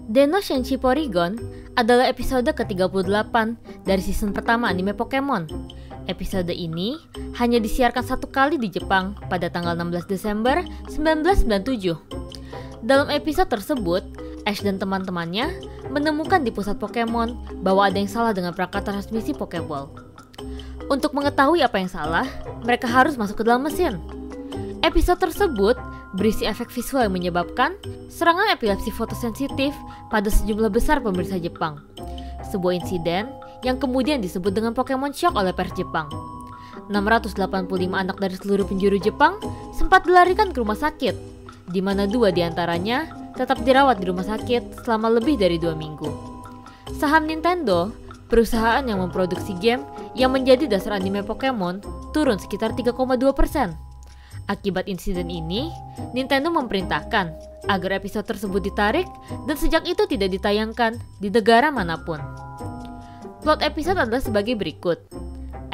Den no Senshi Porygon adalah episode ke-38 dari season pertama anime Pokemon. Episode ini hanya disiarkan satu kali di Jepang pada tanggal 16 Desember 1997. Dalam episode tersebut, Ash dan teman-temannya menemukan di pusat Pokemon bahwa ada yang salah dengan perangkat transmisi Pokeball. Untuk mengetahui apa yang salah, mereka harus masuk ke dalam mesin. Episode tersebut berisi efek visual yang menyebabkan serangan epilepsi fotosensitif pada sejumlah besar pemirsa Jepang. Sebuah insiden yang kemudian disebut dengan Pokemon Shock oleh pers Jepang. 685 anak dari seluruh penjuru Jepang sempat dilarikan ke rumah sakit, di mana 2 diantaranya tetap dirawat di rumah sakit selama lebih dari 2 minggu. Saham Nintendo, perusahaan yang memproduksi game yang menjadi dasar anime Pokemon, turun sekitar 3,2%. Akibat insiden ini, Nintendo memerintahkan agar episode tersebut ditarik dan sejak itu tidak ditayangkan di negara manapun. Plot episode adalah sebagai berikut.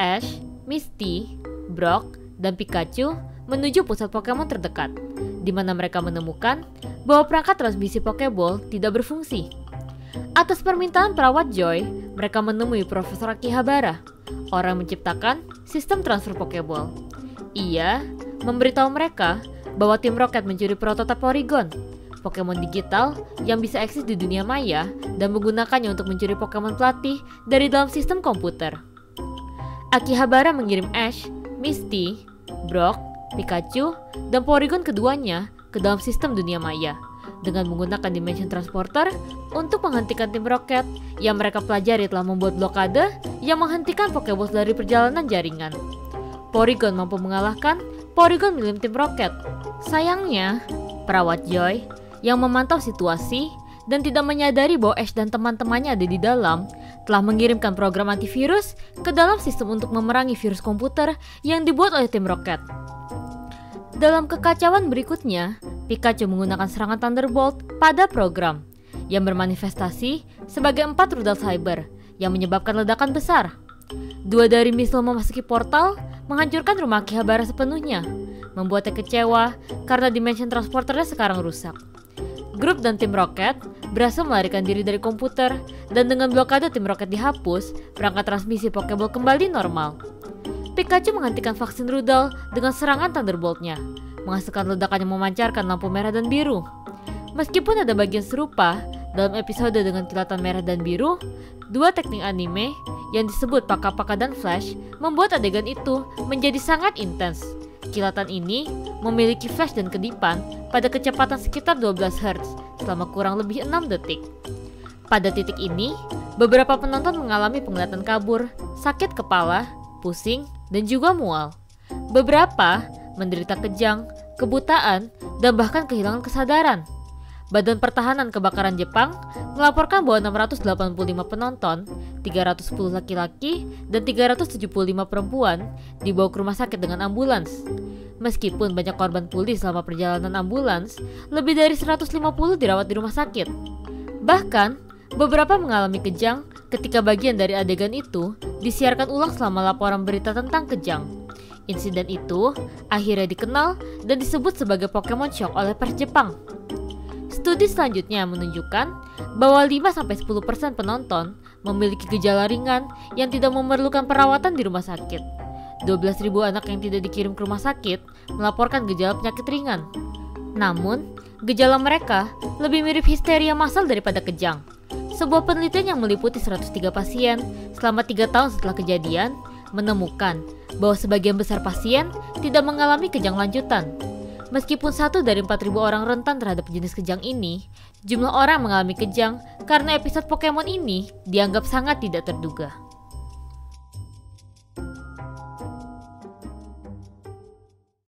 Ash, Misty, Brock, dan Pikachu menuju pusat Pokemon terdekat, di mana mereka menemukan bahwa perangkat transmisi Pokeball tidak berfungsi. Atas permintaan perawat Joy, mereka menemui Profesor Akihabara, orang yang menciptakan sistem transfer Pokeball. Ia memberitahu mereka bahwa tim Rocket mencuri prototipe Porygon, Pokemon digital yang bisa eksis di dunia maya dan menggunakannya untuk mencuri Pokemon pelatih dari dalam sistem komputer. Akihabara mengirim Ash, Misty, Brock, Pikachu, dan Porygon keduanya ke dalam sistem dunia maya dengan menggunakan Dimension Transporter untuk menghentikan tim Rocket yang mereka pelajari telah membuat blokade yang menghentikan Pokeballs dari perjalanan jaringan. Porygon mampu mengalahkan Porygon milik tim Rocket. Sayangnya, perawat Joy yang memantau situasi dan tidak menyadari bahwa Ash dan teman-temannya ada di dalam telah mengirimkan program antivirus ke dalam sistem untuk memerangi virus komputer yang dibuat oleh tim Rocket. Dalam kekacauan berikutnya, Pikachu menggunakan serangan Thunderbolt pada program yang bermanifestasi sebagai 4 rudal cyber yang menyebabkan ledakan besar. 2 dari misil memasuki portal menghancurkan rumah Akihabara sepenuhnya, membuatnya kecewa karena Dimension Transporternya sekarang rusak. Grup dan tim Rocket berhasil melarikan diri dari komputer dan dengan blokade tim Rocket dihapus, perangkat transmisi Pokeball kembali normal. Pikachu menghentikan vaksin rudal dengan serangan Thunderbolt-nya, menghasilkan ledakan yang memancarkan lampu merah dan biru. Meskipun ada bagian serupa dalam episode dengan kilatan merah dan biru, 2 teknik anime yang disebut Paka-Paka dan Flash membuat adegan itu menjadi sangat intens. Kilatan ini memiliki flash dan kedipan pada kecepatan sekitar 12 Hz selama kurang lebih 6 detik. Pada titik ini, beberapa penonton mengalami penglihatan kabur, sakit kepala, pusing, dan juga mual. Beberapa menderita kejang, kebutaan, dan bahkan kehilangan kesadaran. Badan Pertahanan Kebakaran Jepang melaporkan bahwa 685 penonton, 310 laki-laki, dan 375 perempuan dibawa ke rumah sakit dengan ambulans. Meskipun banyak korban pulih selama perjalanan ambulans, lebih dari 150 dirawat di rumah sakit. Bahkan, beberapa mengalami kejang ketika bagian dari adegan itu disiarkan ulang selama laporan berita tentang kejang. Insiden itu akhirnya dikenal dan disebut sebagai Pokemon Shock oleh pers Jepang. Studi selanjutnya menunjukkan bahwa 5-10% penonton memiliki gejala ringan yang tidak memerlukan perawatan di rumah sakit. 12.000 anak yang tidak dikirim ke rumah sakit melaporkan gejala penyakit ringan. Namun, gejala mereka lebih mirip histeria massal daripada kejang. Sebuah penelitian yang meliputi 103 pasien selama 3 tahun setelah kejadian menemukan bahwa sebagian besar pasien tidak mengalami kejang lanjutan. Meskipun 1 dari 4.000 orang rentan terhadap jenis kejang ini, jumlah orang mengalami kejang karena episode Pokemon ini dianggap sangat tidak terduga.